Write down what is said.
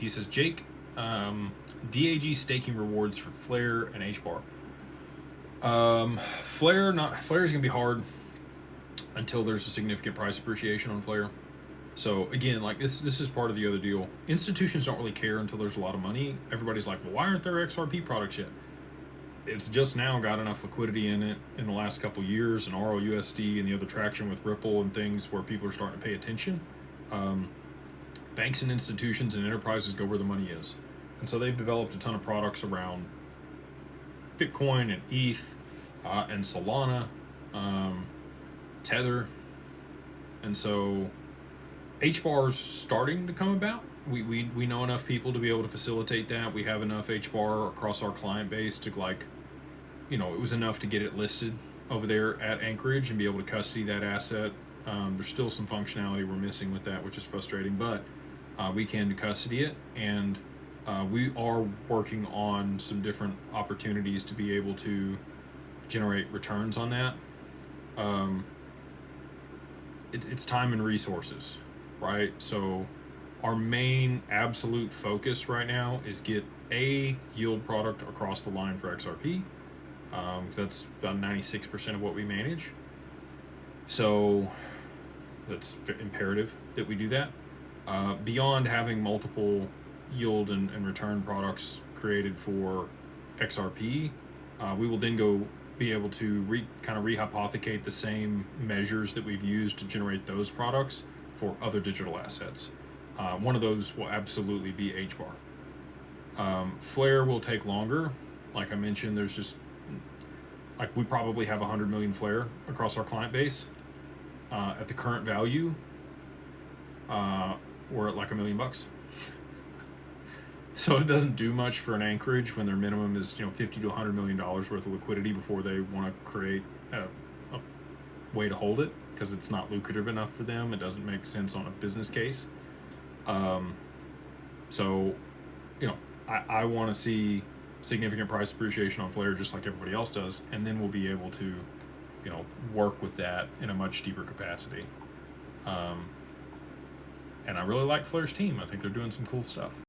He says, Jake, DAG staking rewards for Flare and hbar. Flare's gonna be hard until there's a significant price appreciation on Flare. So again, like this is part of the other deal. Institutions don't really care until there's a lot of money. Everybody's like, well, why aren't there XRP products yet? It's just now got enough liquidity in it in the last couple years, and ROUSD and the other traction with Ripple and things where people are starting to pay attention. Banks and institutions and enterprises go where the money is. And so they've developed a ton of products around Bitcoin and ETH and Solana, Tether. And so hbar's starting to come about. We know enough people to be able to facilitate that. We have enough hbar across our client base to, like, you know, it was enough to get it listed over there at Anchorage and be able to custody that asset. There's still some functionality we're missing with that, which is frustrating, but we can custody it, and we are working on some different opportunities to be able to generate returns on that. It's time and resources, right? So our main absolute focus right now is get a yield product across the line for XRP. That's about 96% of what we manage. So that's imperative that we do that. Beyond having multiple yield and return products created for XRP, we will then go be able to kind of rehypothecate the same measures that we've used to generate those products for other digital assets. One of those will absolutely be hbar. Flare will take longer. Like I mentioned, there's just, like, we probably have 100 million Flare across our client base. At the current value, we're at like $1 million. So it doesn't do much for an Anchorage when their minimum is, you know, $50 to $100 million worth of liquidity before they want to create a way to hold it, because it's not lucrative enough for them. It doesn't make sense on a business case. So, you know, I want to see significant price appreciation on Flare just like everybody else does, and then we'll be able to, you know, work with that in a much deeper capacity. And I really like Flare's team. I think they're doing some cool stuff.